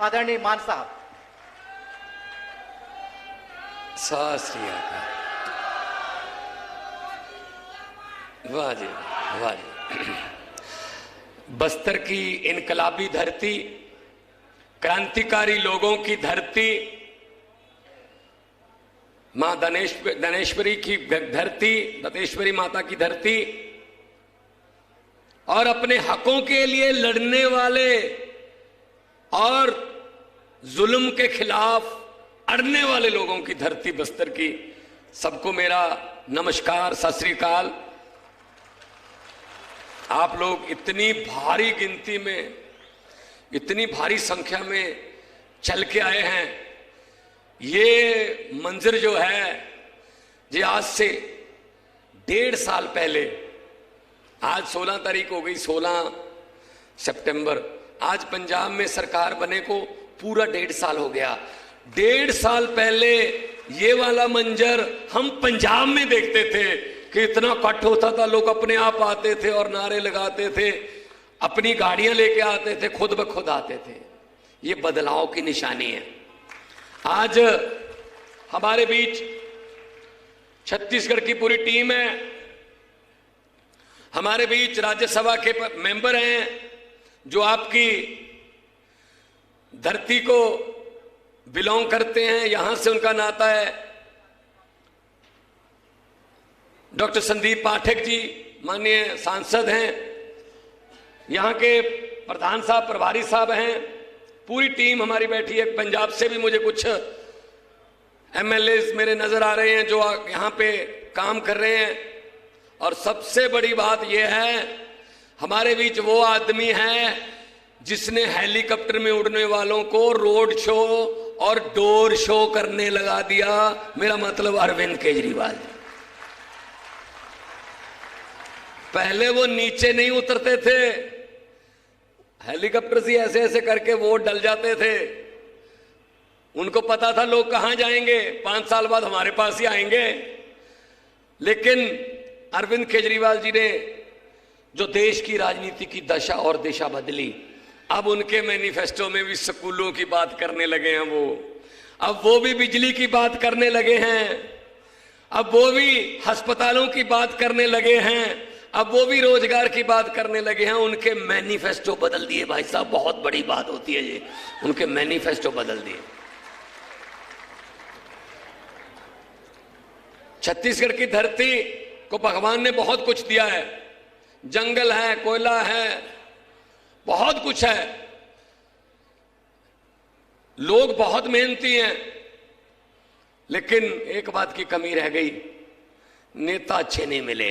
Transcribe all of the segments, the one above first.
आदरणीय मान साहब। सत श्री अकाल। वाह जी वाह जी। बस्तर की इनकलाबी धरती, क्रांतिकारी लोगों की धरती, मां दनेश्वरी की धरती, दंतेश्वरी माता की धरती, और अपने हकों के लिए लड़ने वाले और जुल्म के खिलाफ अड़ने वाले लोगों की धरती बस्तर की। सबको मेरा नमस्कार, सत श्री अकाल। आप लोग इतनी भारी गिनती में, इतनी भारी संख्या में चल के आए हैं। ये मंजर जो है, ये आज से 1.5 साल पहले, आज 16 तारीख हो गई, 16 सितंबर, आज पंजाब में सरकार बने को पूरा 1.5 साल हो गया। 1.5 साल पहले ये वाला मंजर हम पंजाब में देखते थे कि इतना कट होता था, लोग अपने आप आते थे और नारे लगाते थे, अपनी गाड़ियां लेके आते थे, खुद ब खुद आते थे। ये बदलाव की निशानी है। आज हमारे बीच छत्तीसगढ़ की पूरी टीम है, हमारे बीच राज्यसभा के मेंबर हैं जो आपकी धरती को बिलोंग करते हैं, यहां से उनका नाता है। डॉक्टर संदीप पाठक जी माननीय सांसद हैं, यहां के प्रधान साहब, प्रभारी साहब हैं, पूरी टीम हमारी बैठी है। पंजाब से भी मुझे कुछ एमएलए मेरे नजर आ रहे हैं जो यहां पे काम कर रहे हैं। और सबसे बड़ी बात यह है, हमारे बीच वो आदमी है जिसने हेलीकॉप्टर में उड़ने वालों को रोड शो और डोर शो करने लगा दिया। मेरा मतलब अरविंद केजरीवाल जी। पहले वो नीचे नहीं उतरते थे, हेलीकॉप्टर से ऐसे ऐसे करके वो डल जाते थे। उनको पता था लोग कहां जाएंगे, 5 साल बाद हमारे पास ही आएंगे। लेकिन अरविंद केजरीवाल जी ने जो देश की राजनीति की दशा और दिशा बदली, अब उनके मैनिफेस्टो में भी स्कूलों की बात करने लगे हैं वो, अब वो भी बिजली की बात करने लगे हैं, अब वो भी अस्पतालों की बात करने लगे हैं, अब वो भी रोजगार की बात करने लगे हैं। उनके मैनिफेस्टो बदल दिए भाई साहब, बहुत बड़ी बात होती है ये, उनके मैनिफेस्टो बदल दिए। छत्तीसगढ़ की धरती को भगवान ने बहुत कुछ दिया है, जंगल है, कोयला है, बहुत कुछ है, लोग बहुत मेहनती हैं। लेकिन एक बात की कमी रह गई, नेता अच्छे नहीं मिले।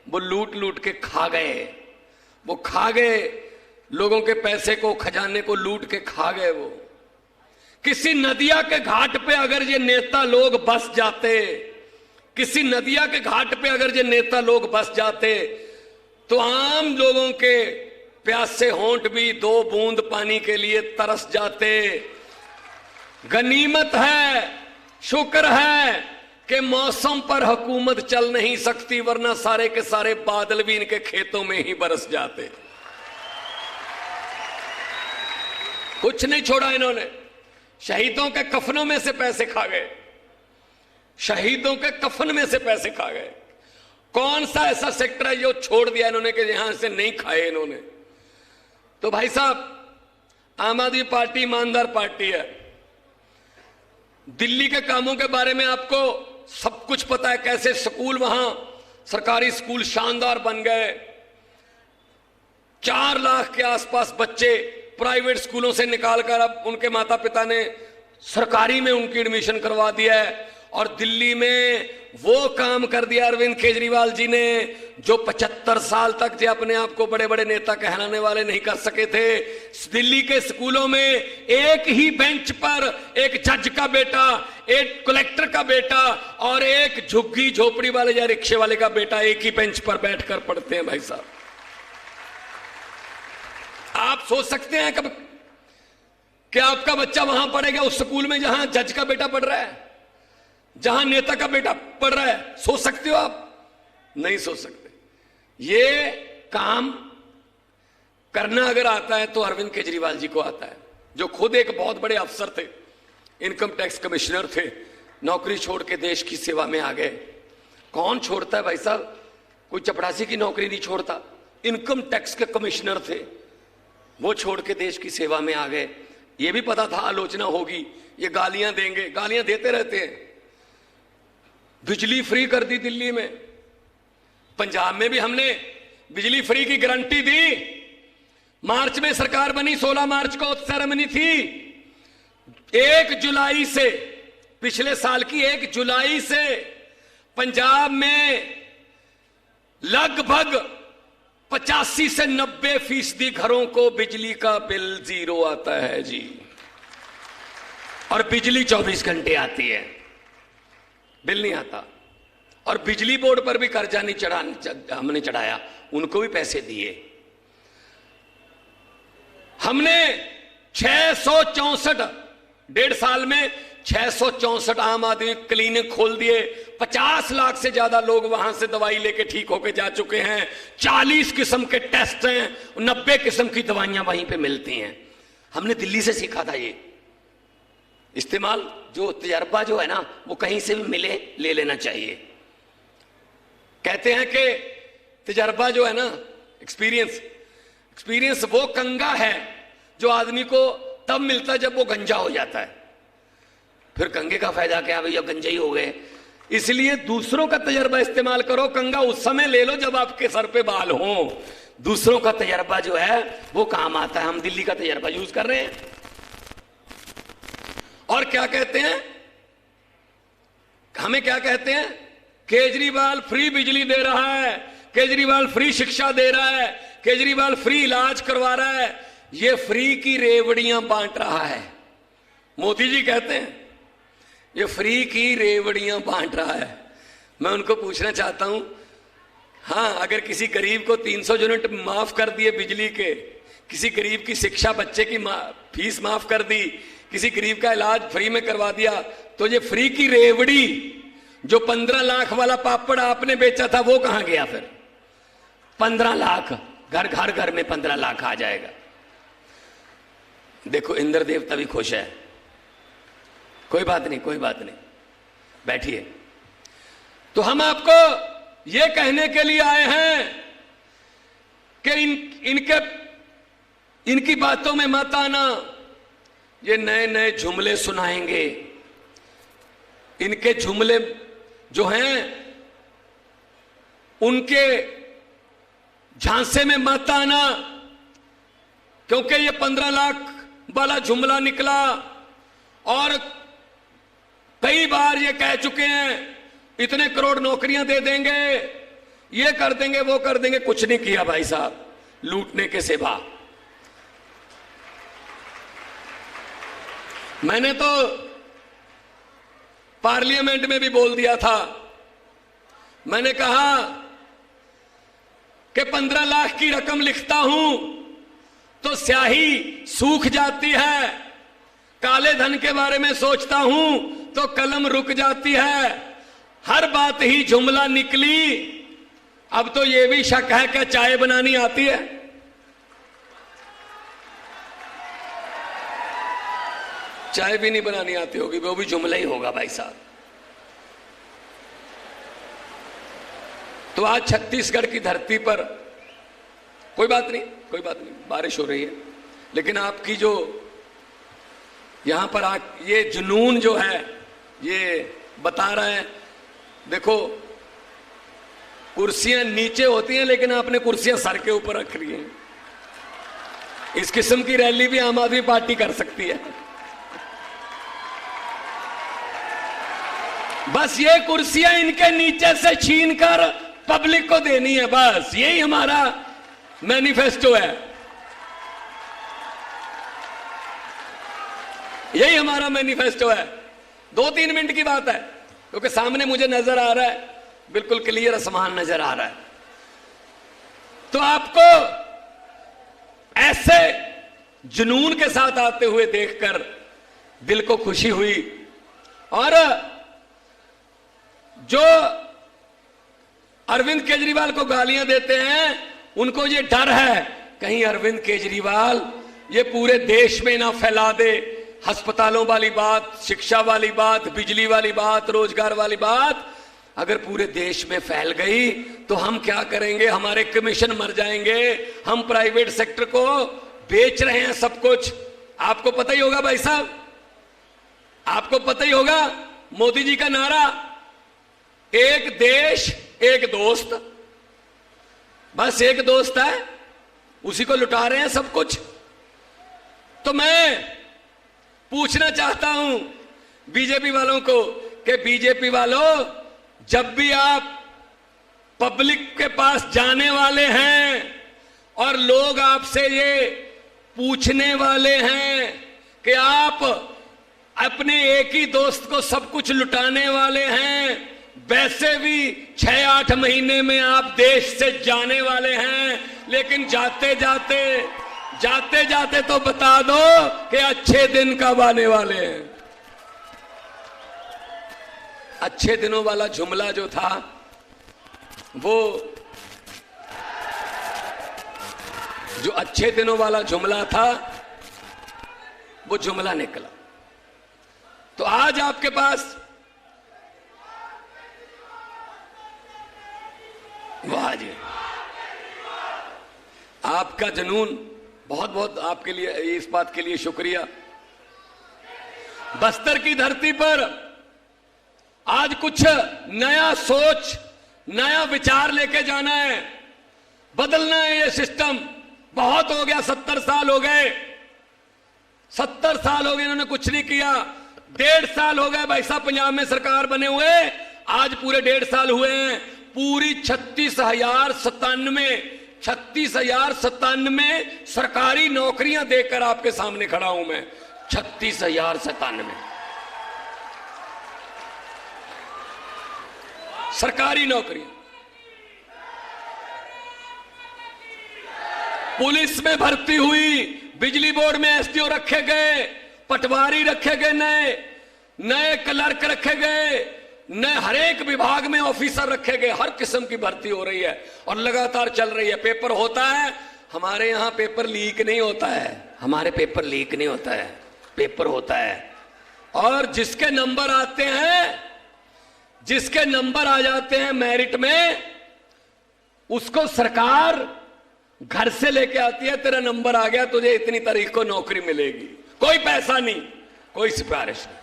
वो लूट लूट के खा गए, वो खा गए लोगों के पैसे को, खजाने को लूट के खा गए। वो किसी नदिया के घाट पे अगर ये नेता लोग बस जाते, किसी नदिया के घाट पे अगर ये नेता लोग बस जाते, तो आम लोगों के प्यासे होंठ भी 2 बूंद पानी के लिए तरस जाते। गनीमत है, शुक्र है कि मौसम पर हुकूमत चल नहीं सकती, वरना सारे के सारे बादल भी इनके खेतों में ही बरस जाते। कुछ नहीं छोड़ा इन्होंने। शहीदों के कफनों में से पैसे खा गए, शहीदों के कफन में से पैसे खा गए। कौन सा ऐसा सेक्टर है जो छोड़ दिया इन्होंने कि यहां से नहीं खाए इन्होंने? तो भाई साहब, आम आदमी पार्टी ईमानदार पार्टी है। दिल्ली के कामों के बारे में आपको सब कुछ पता है, कैसे स्कूल वहां सरकारी स्कूल शानदार बन गए। 4 लाख के आसपास बच्चे प्राइवेट स्कूलों से निकालकर अब उनके माता पिता ने सरकारी में उनकी एडमिशन करवा दिया है। और दिल्ली में वो काम कर दिया अरविंद केजरीवाल जी ने जो 75 साल तक जो अपने आप को बड़े बड़े नेता कहलाने वाले नहीं कर सके थे। दिल्ली के स्कूलों में एक ही बेंच पर एक जज का बेटा, एक कलेक्टर का बेटा और एक झुग्गी झोपड़ी वाले या रिक्शे वाले का बेटा एक ही बेंच पर बैठकर पढ़ते हैं। भाई साहब, आप सोच सकते हैं कब कि आपका बच्चा वहां पढ़ेगा उस स्कूल में जहां जज का बेटा पढ़ रहा है, जहां नेता का बेटा पढ़ रहा है? सोच सकते हो आप? नहीं सोच सकते। ये काम करना अगर आता है तो अरविंद केजरीवाल जी को आता है। जो खुद एक बहुत बड़े अफसर थे, इनकम टैक्स कमिश्नर थे, नौकरी छोड़ के देश की सेवा में आ गए। कौन छोड़ता है भाई साहब? कोई चपरासी की नौकरी नहीं छोड़ता। इनकम टैक्स के कमिश्नर थे, वो छोड़ के देश की सेवा में आ गए। ये भी पता था आलोचना होगी, ये गालियां देंगे, गालियां देते रहते हैं। बिजली फ्री कर दी दिल्ली में, पंजाब में भी हमने बिजली फ्री की गारंटी दी। मार्च में सरकार बनी, 16 मार्च को सेरेमनी थी। 1 जुलाई से, पिछले साल की 1 जुलाई से पंजाब में लगभग 85 से 90% घरों को बिजली का बिल 0 आता है जी, और बिजली 24 घंटे आती है, बिल नहीं आता। और बिजली बोर्ड पर भी कर्जा नहीं हमने चढ़ाया, उनको भी पैसे दिए। हमने 664 1.5 साल में 664 आम आदमी क्लिनिक खोल दिए। 50 लाख से ज्यादा लोग वहां से दवाई लेके ठीक होके जा चुके हैं। 40 किस्म के टेस्ट हैं, 90 किस्म की दवाइयां वहीं पे मिलती हैं। हमने दिल्ली से सीखा था ये इस्तेमाल। जो तजर्बा जो है ना, वो कहीं से भी मिले, ले लेना चाहिए। कहते हैं कि तजर्बा जो है ना, एक्सपीरियंस वो कंगा है जो आदमी को तब मिलता है जब वो गंजा हो जाता है। फिर कंगे का फायदा क्या भैया, गंजे ही हो गए। इसलिए दूसरों का तजर्बा इस्तेमाल करो। कंगा उस समय ले लो जब आपके सर पे बाल हो। दूसरों का तजर्बा जो है वो काम आता है। हम दिल्ली का तजर्बा यूज कर रहे हैं। और क्या कहते हैं, हमें क्या कहते हैं? केजरीवाल फ्री बिजली दे रहा है, केजरीवाल फ्री शिक्षा दे रहा है, केजरीवाल फ्री इलाज करवा रहा है। ये फ्री की रेवड़ियां बांट रहा है। मोदी जी कहते हैं ये फ्री की रेवड़ियां बांट रहा है। मैं उनको पूछना चाहता हूं, हाँ, अगर किसी गरीब को 300 यूनिट माफ कर दिए बिजली के, किसी गरीब की शिक्षा, बच्चे की फीस माफ कर दी, किसी गरीब का इलाज फ्री में करवा दिया, तो ये फ्री की रेवड़ी, जो 15 लाख वाला पापड़ आपने बेचा था, वो कहां गया? फिर 15 लाख, घर में 15 लाख आ जाएगा। देखो, इंद्र देवता भी खुश है। कोई बात नहीं, बैठिए। तो हम आपको ये कहने के लिए आए हैं कि इनकी बातों में मत आना। ये नए जुमले सुनाएंगे। इनके जुमले जो हैं उनके झांसे में मत आना, क्योंकि ये 15 लाख वाला जुमला निकला और कई बार ये कह चुके हैं इतने करोड़ नौकरियां दे देंगे, ये कर देंगे, वो कर देंगे। कुछ नहीं किया भाई साहब, लूटने के सिवा। मैंने तो पार्लियामेंट में भी बोल दिया था। मैंने कहा कि 15 लाख की रकम लिखता हूं तो स्याही सूख जाती है, काले धन के बारे में सोचता हूं तो कलम रुक जाती है। हर बात ही जुमला निकली। अब तो यह भी शक है कि चाय बनानी आती है। चाय भी नहीं बनानी आती होगी, वो भी जुमला ही होगा भाई साहब। तो आज छत्तीसगढ़ की धरती पर कोई बात नहीं, बारिश हो रही है, लेकिन आपकी जो यहां पर ये जुनून जो है, ये बता रहा है। देखो, कुर्सियां नीचे होती हैं, लेकिन आपने कुर्सियां सर के ऊपर रख ली हैं। इस किस्म की रैली भी आम आदमी पार्टी कर सकती है। बस ये कुर्सियां इनके नीचे से छीनकर पब्लिक को देनी है, बस यही हमारा मैनिफेस्टो है। यही हमारा मैनिफेस्टो है। 2-3 मिनट की बात है, क्योंकि सामने मुझे नजर आ रहा है, बिल्कुल क्लियर आसमान नजर आ रहा है। तो आपको ऐसे जुनून के साथ आते हुए देखकर दिल को खुशी हुई। और जो अरविंद केजरीवाल को गालियां देते हैं, उनको ये डर है कहीं अरविंद केजरीवाल ये पूरे देश में ना फैला दे। अस्पतालों वाली बात, शिक्षा वाली बात, बिजली वाली बात, रोजगार वाली बात अगर पूरे देश में फैल गई तो हम क्या करेंगे? हमारे कमीशन मर जाएंगे। हम प्राइवेट सेक्टर को बेच रहे हैं सब कुछ। आपको पता ही होगा भाई साहब, आपको पता ही होगा मोदी जी का नारा, एक देश एक दोस्त। बस एक दोस्त है, उसी को लुटा रहे हैं सब कुछ। तो मैं पूछना चाहता हूं बीजेपी वालों को कि बीजेपी वालों, जब भी आप पब्लिक के पास जाने वाले हैं और लोग आपसे ये पूछने वाले हैं कि आप अपने एक ही दोस्त को सब कुछ लुटाने वाले हैं, वैसे भी 6-8 महीने में आप देश से जाने वाले हैं, लेकिन जाते जाते तो बता दो कि अच्छे दिन कब आने वाले हैं। अच्छे दिनों वाला जुमला जो था वो, जो अच्छे दिनों वाला जुमला था वो जुमला निकला। तो आज आपके पास वाह जी, आपका जुनून, बहुत बहुत आपके लिए, इस बात के लिए शुक्रिया। बस्तर की धरती पर आज कुछ नया सोच, नया विचार लेके जाना है, बदलना है ये सिस्टम। बहुत हो गया, 70 साल हो गए, 70 साल हो गए इन्होंने कुछ नहीं किया। 1.5 साल हो गए भाई साहब पंजाब में सरकार बने हुए, आज पूरे 1.5 साल हुए हैं। पूरी 36,097 सरकारी नौकरियां देकर आपके सामने खड़ा हूं मैं। 36,097 सरकारी नौकरियां। पुलिस में भर्ती हुई, बिजली बोर्ड में एसडीओ रखे गए, पटवारी रखे गए, नए क्लर्क रखे गए, नए हर एक विभाग में ऑफिसर रखे गए। हर किस्म की भर्ती हो रही है और लगातार चल रही है। पेपर होता है, हमारे यहां पेपर लीक नहीं होता है, हमारे पेपर लीक नहीं होता है, पेपर होता है। और जिसके नंबर आते हैं, जिसके नंबर आ जाते हैं मेरिट में, उसको सरकार घर से लेके आती है, तेरा नंबर आ गया, तुझे इतनी तारीख को नौकरी मिलेगी। कोई पैसा नहीं, कोई सिफारिश नहीं।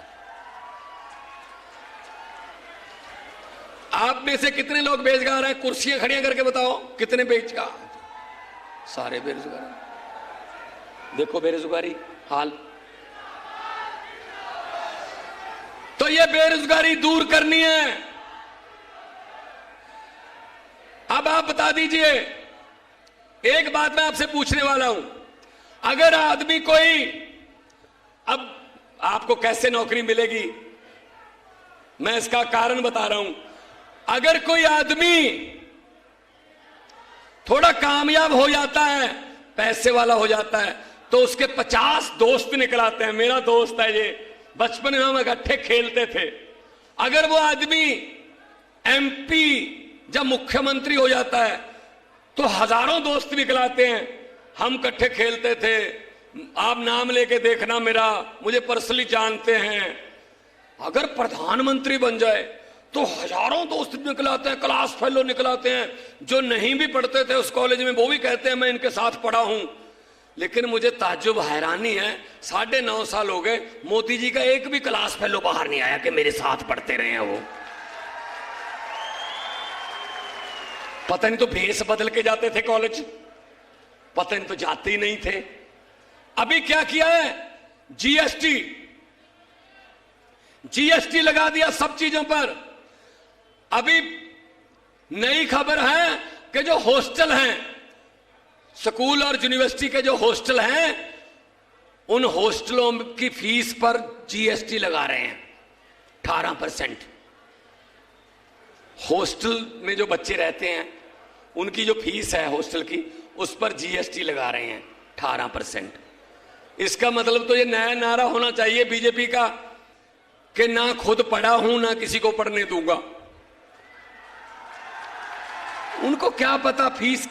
आप में से कितने लोग बेरोजगार हैं? कुर्सियां खड़ियां करके बताओ कितने बेरोजगार? सारे बेरोजगार। देखो बेरोजगारी हाल। तो ये बेरोजगारी दूर करनी है। अब आप बता दीजिए, एक बात मैं आपसे पूछने वाला हूं, अगर आदमी कोई, अब आपको कैसे नौकरी मिलेगी मैं इसका कारण बता रहा हूं। अगर कोई आदमी थोड़ा कामयाब हो जाता है, पैसे वाला हो जाता है, तो उसके 50 दोस्त निकल आते हैं। मेरा दोस्त है ये, बचपन में हम इकट्ठे खेलते थे। अगर वो आदमी एमपी जब मुख्यमंत्री हो जाता है तो हजारों दोस्त निकल आते हैं। हम इकट्ठे खेलते थे, आप नाम लेके देखना मेरा, मुझे पर्सनली जानते हैं। अगर प्रधानमंत्री बन जाए तो हजारों दोस्त निकल आते हैं, क्लास फेलो निकल आते हैं। जो नहीं भी पढ़ते थे उस कॉलेज में वो भी कहते हैं मैं इनके साथ पढ़ा हूं। लेकिन मुझे ताज्जुब, हैरानी है, 9.5 साल हो गए, मोदी जी का एक भी क्लास फेलो बाहर नहीं आया कि मेरे साथ पढ़ते रहे हैं वो। पता नहीं तो भेष बदल के जाते थे कॉलेज, पता नहीं तो जाते ही नहीं थे। अभी क्या किया है? जीएसटी लगा दिया सब चीजों पर। अभी नई खबर है कि जो हॉस्टल हैं, स्कूल और यूनिवर्सिटी के जो हॉस्टल हैं, उन हॉस्टलों की फीस पर जीएसटी लगा रहे हैं 18%। हॉस्टल में जो बच्चे रहते हैं उनकी जो फीस है हॉस्टल की, उस पर जीएसटी लगा रहे हैं 18%। इसका मतलब तो ये नया नारा होना चाहिए बीजेपी का कि ना खुद पढ़ा हूं ना किसी को पढ़ने दूंगा। उनको क्या पता फीस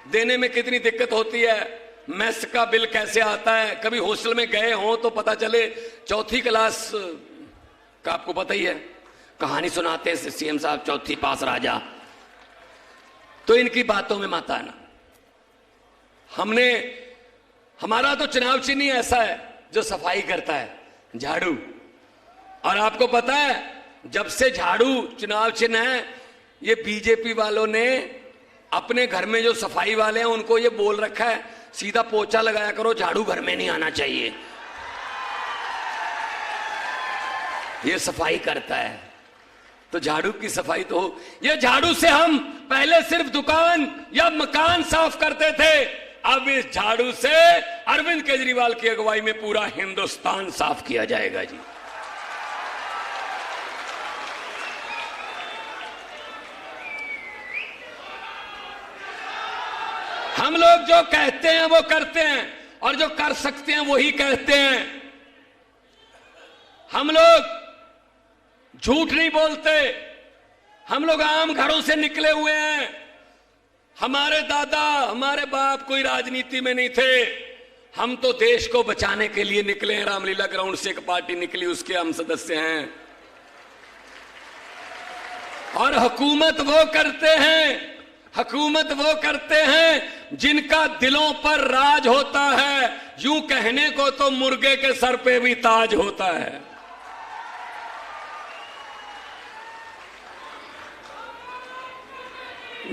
देने में कितनी दिक्कत होती है। मेस का बिल कैसे आता है। कभी हॉस्टल में गए हो तो पता चले, चौथी क्लास का आपको पता ही है, कहानी सुनाते हैं सीएम साहब, चौथी पास राजा। तो इनकी बातों में मत आना। हमारा तो चुनाव चिन्ह ही ऐसा है जो सफाई करता है, झाड़ू। और आपको पता है, जब से झाड़ू चुनाव चिन्ह है, ये बीजेपी वालों ने अपने घर में जो सफाई वाले हैं उनको ये बोल रखा है, सीधा पोछा लगाया करो, झाड़ू घर में नहीं आना चाहिए। ये सफाई करता है, तो झाड़ू की सफाई तो हो। ये झाड़ू से हम पहले सिर्फ दुकान या मकान साफ करते थे, अब इस झाड़ू से अरविंद केजरीवाल की अगुवाई में पूरा हिंदुस्तान साफ किया जाएगा जी। हम लोग जो कहते हैं वो करते हैं, और जो कर सकते हैं वही कहते हैं। हम लोग झूठ नहीं बोलते, हम लोग आम घरों से निकले हुए हैं। हमारे दादा हमारे बाप कोई राजनीति में नहीं थे, हम तो देश को बचाने के लिए निकले हैं। रामलीला ग्राउंड से एक पार्टी निकली, उसके हम सदस्य हैं। और हुकूमत वो करते हैं जिनका दिलों पर राज होता है। यूं कहने को तो मुर्गे के सर पे भी ताज होता है।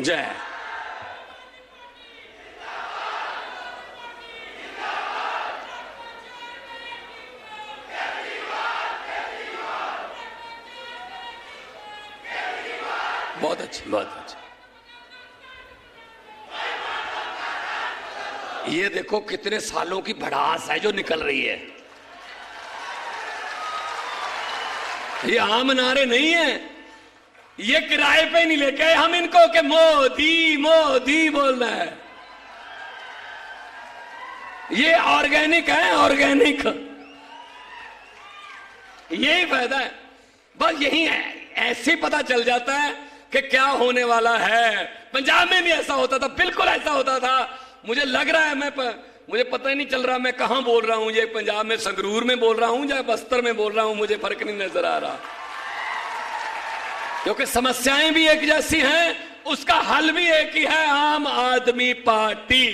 जय। बहुत अच्छी, बहुत अच्छी। ये देखो कितने सालों की भड़ास है जो निकल रही है। ये आम नारे नहीं है, ये किराए पे नहीं लेके आए हम इनको कि मोदी मोदी बोलना है। ये ऑर्गेनिक है, ऑर्गेनिक। यही फायदा है, बस यही है। ऐसे पता चल जाता है कि क्या होने वाला है। पंजाब में भी ऐसा होता था, बिल्कुल ऐसा होता था। मुझे लग रहा है मुझे पता ही नहीं चल रहा मैं कहां बोल रहा हूं। ये पंजाब में संगरूर में बोल रहा हूं या बस्तर में बोल रहा हूं, मुझे फर्क नहीं नजर आ रहा, क्योंकि समस्याएं भी एक जैसी हैं, उसका हल भी एक ही है। आम आदमी पार्टी,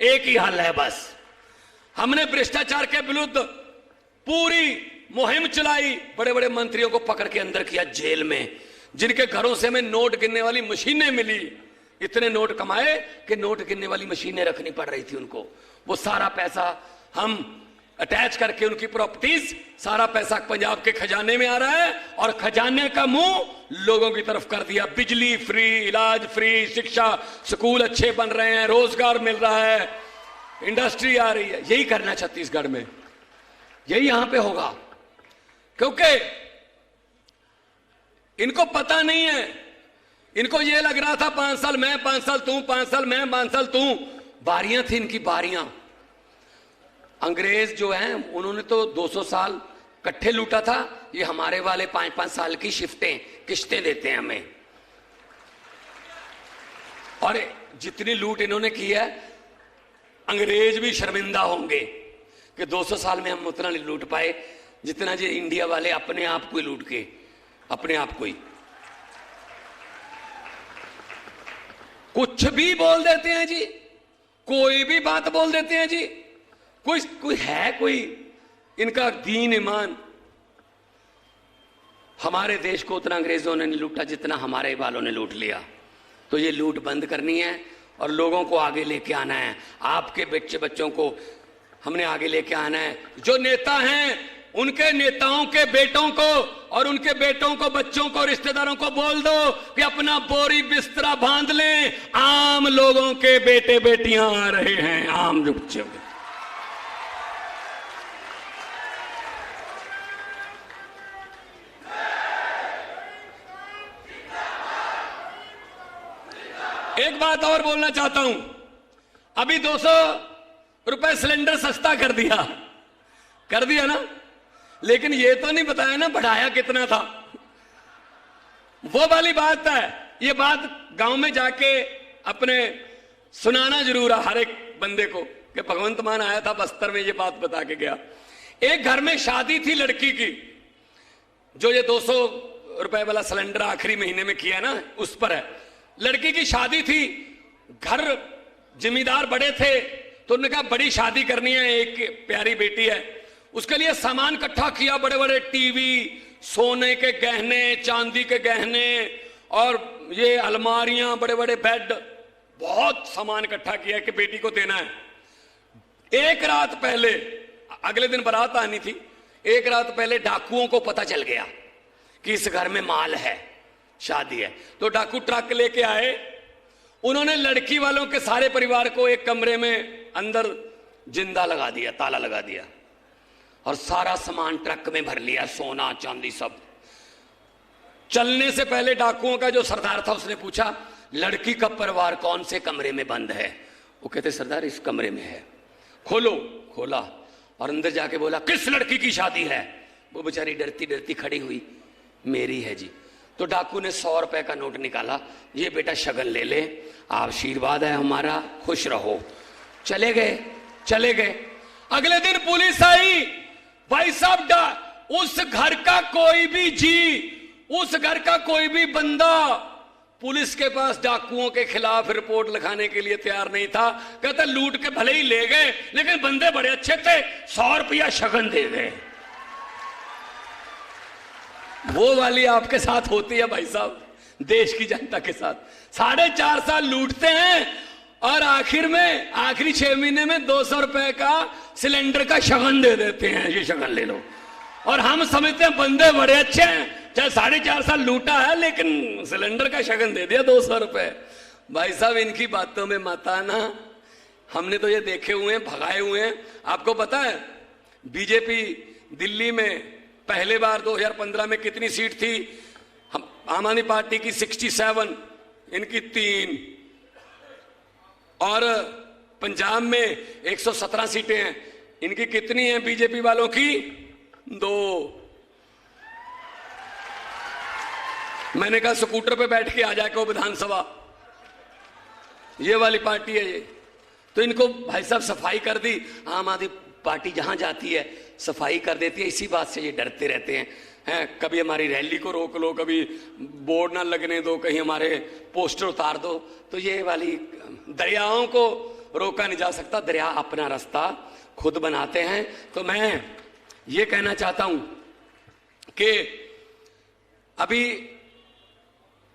एक ही हल है बस। हमने भ्रष्टाचार के विरुद्ध पूरी मुहिम चलाई, बड़े बड़े मंत्रियों को पकड़ के अंदर किया जेल में, जिनके घरों से हमें नोट गिनने वाली मशीनें मिली। इतने नोट कमाए कि नोट गिनने वाली मशीनें रखनी पड़ रही थी उनको। वो सारा पैसा हम अटैच करके उनकी प्रॉपर्टीज, सारा पैसा पंजाब के खजाने में आ रहा है, और खजाने का मुंह लोगों की तरफ कर दिया। बिजली फ्री, इलाज फ्री, शिक्षा, स्कूल अच्छे बन रहे हैं, रोजगार मिल रहा है, इंडस्ट्री आ रही है। यही करना छत्तीसगढ़ में, यही यहां पे होगा। क्योंकि इनको पता नहीं है, इनको ये लग रहा था 5 साल मैं, 5 साल तू, 5 साल मैं, 5 साल तू। बारियां थी इनकी, बारियां। अंग्रेज जो हैं उन्होंने तो 200 साल इकट्ठे लूटा था। ये हमारे वाले 5-5 साल की किश्तें देते हैं हमें। और जितनी लूट इन्होंने की है, अंग्रेज भी शर्मिंदा होंगे कि 200 साल में हम उतना नहीं लूट पाए जितना जो इंडिया वाले अपने आप को ही लूट के, अपने आप को ही कुछ भी बोल देते हैं जी, कोई भी बात बोल देते हैं जी। कोई है कोई इनका दीन ईमान। हमारे देश को उतना अंग्रेजों ने नहीं लूटा जितना हमारे वालों ने लूट लिया। तो ये लूट बंद करनी है और लोगों को आगे लेके आना है। आपके बच्चों को हमने आगे लेके आना है। जो नेता हैं उनके नेताओं के बेटों को और उनके बेटों को, बच्चों को, रिश्तेदारों को बोल दो कि अपना बोरी बिस्तरा बांध लें, आम लोगों के बेटे बेटियां आ रहे हैं, आम बच्चे। एक बात और बोलना चाहता हूं, अभी 200 रुपए सिलेंडर सस्ता कर दिया ना, लेकिन ये तो नहीं बताया ना बढ़ाया कितना था। वो वाली बात है। ये बात गांव में जाके अपने सुनाना जरूर है हर एक बंदे को कि भगवंत मान आया था बस्तर में, ये बात बता के गया। एक घर में शादी थी लड़की की, जो ये 200 रुपए वाला सिलेंडर आखिरी महीने में किया ना, उस पर है। लड़की की शादी थी, घर जिम्मेदार बड़े थे, तो उन्होंने कहा बड़ी शादी करनी है, एक प्यारी बेटी है, उसके लिए सामान इकट्ठा किया, बड़े बड़े टीवी, सोने के गहने, चांदी के गहने, और ये अलमारियां, बड़े बड़े बेड, बहुत सामान इकट्ठा किया कि बेटी को देना है। एक रात पहले, अगले दिन बारात आनी थी, एक रात पहले डाकुओं को पता चल गया कि इस घर में माल है, शादी है। तो डाकू ट्रक लेके आए, उन्होंने लड़की वालों के सारे परिवार को एक कमरे में अंदर जिंदा लगा दिया, ताला लगा दिया, और सारा सामान ट्रक में भर लिया, सोना चांदी सब। चलने से पहले डाकुओं का जो सरदार था उसने पूछा, लड़की का परिवार कौन से कमरे में बंद है? वो कहते सरदार इस कमरे में है। खोलो, खोला और अंदर जाके बोला किस लड़की की शादी है? वो बेचारी डरती डरती खड़ी हुई, मेरी है जी। तो डाकू ने 100 रुपए का नोट निकाला, ये बेटा शगन ले ले, आशीर्वाद है हमारा, खुश रहो। चले गए, चले गए। अगले दिन पुलिस आई, भाई साहब उस घर का कोई भी जी, उस घर का कोई भी बंदा पुलिस के पास डाकुओं के खिलाफ रिपोर्ट लिखाने के लिए तैयार नहीं था। कहता लूट के भले ही ले गए, लेकिन बंदे बड़े अच्छे थे, 100 रुपया शगन दे गए। वो वाली आपके साथ होती है भाई साहब, देश की जनता के साथ। 4.5 साल लूटते हैं और आखिर में, आखिरी 6 महीने में 200 रुपए का सिलेंडर का शगन दे देते हैं, ये शगन ले लो। और हम समझते हैं बंदे बड़े अच्छे हैं, चाहे 4.5 साल लूटा है लेकिन सिलेंडर का शगन दे दिया 200 रुपए। भाई साहब इनकी बातों में मत आना, हमने तो ये देखे हुए हैं, भगाए हुए हैं। आपको पता है बीजेपी दिल्ली में पहले बार 2015 में कितनी सीट थी? आम आदमी पार्टी की 67, इनकी 3, और पंजाब में 117 सीटें हैं, इनकी कितनी हैं बीजेपी वालों की? 2। मैंने कहा स्कूटर पे बैठ के आ जाए विधानसभा, ये वाली पार्टी है ये। तो इनको भाई साहब सफाई कर दी, आम आदमी पार्टी जहां जाती है सफाई कर देती है, इसी बात से ये डरते रहते हैं। कभी हमारी रैली को रोक लो, कभी बोर्ड ना लगने दो, कहीं हमारे पोस्टर उतार दो। तो ये वाली दरियाओं को रोका नहीं जा सकता, दरिया अपना रास्ता खुद बनाते हैं। तो मैं ये कहना चाहता हूं कि अभी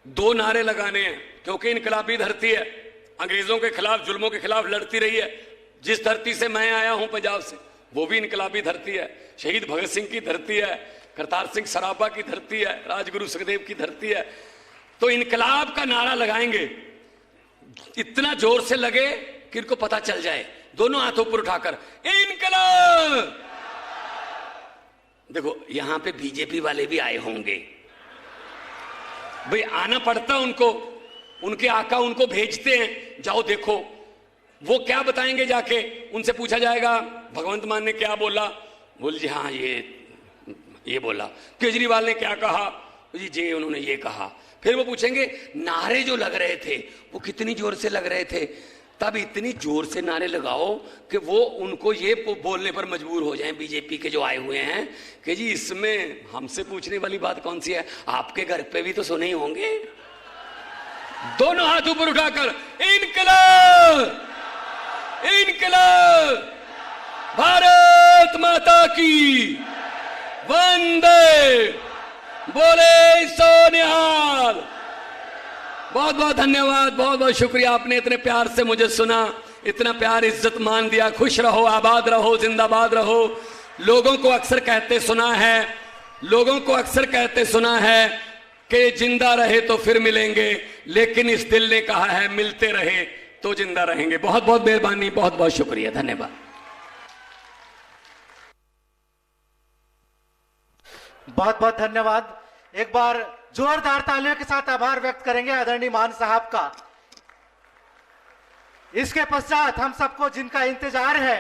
2 नारे लगाने हैं, क्योंकि इनकलाबी धरती है, अंग्रेजों के खिलाफ, जुल्मों के खिलाफ लड़ती रही है। जिस धरती से मैं आया हूं पंजाब से, वो भी इनकलाबी धरती है, शहीद भगत सिंह की धरती है, करतार सिंह सराभा की धरती है, राजगुरु सुखदेव की धरती है। तो इनकलाब का नारा लगाएंगे, इतना जोर से लगे कि इनको पता चल जाए, दोनों हाथों पर उठाकर इनकलाब। देखो यहां पे बीजेपी वाले भी आए होंगे, भाई आना पड़ता उनको, उनके आका उनको भेजते हैं, जाओ देखो। वो क्या बताएंगे जाके? उनसे पूछा जाएगा भगवंत मान ने क्या बोला, बोल जी हाँ ये बोला। केजरीवाल ने क्या कहा, जी उन्होंने ये कहा। फिर वो पूछेंगे नारे जो लग रहे थे वो कितनी जोर से लग रहे थे? तब इतनी जोर से नारे लगाओ कि वो उनको ये बोलने पर मजबूर हो जाएं, बीजेपी के जो आए हुए हैं, कि जी इसमें हमसे पूछने वाली बात कौन सी है, आपके घर पे भी तो सुने ही होंगे। दोनों हाथ ऊपर उठाकर इनकलाब, इनकलाब, भारत माता की वंदे, बोले सो निहाल। बहुत बहुत धन्यवाद, बहुत बहुत शुक्रिया, आपने इतने प्यार से मुझे सुना, इतना प्यार इज्जत मान दिया। खुश रहो, आबाद रहो, जिंदाबाद रहो। लोगों को अक्सर कहते सुना है, लोगों को अक्सर कहते सुना है कि जिंदा रहे तो फिर मिलेंगे, लेकिन इस दिल ने कहा है मिलते रहे तो जिंदा रहेंगे। बहुत बहुत मेहरबानी, बहुत बहुत शुक्रिया, धन्यवाद। बहुत बहुत धन्यवाद। एक बार जोरदार तालियों के साथ आभार व्यक्त करेंगे आदरणीय मान साहब का। इसके पश्चात हम सबको जिनका इंतजार है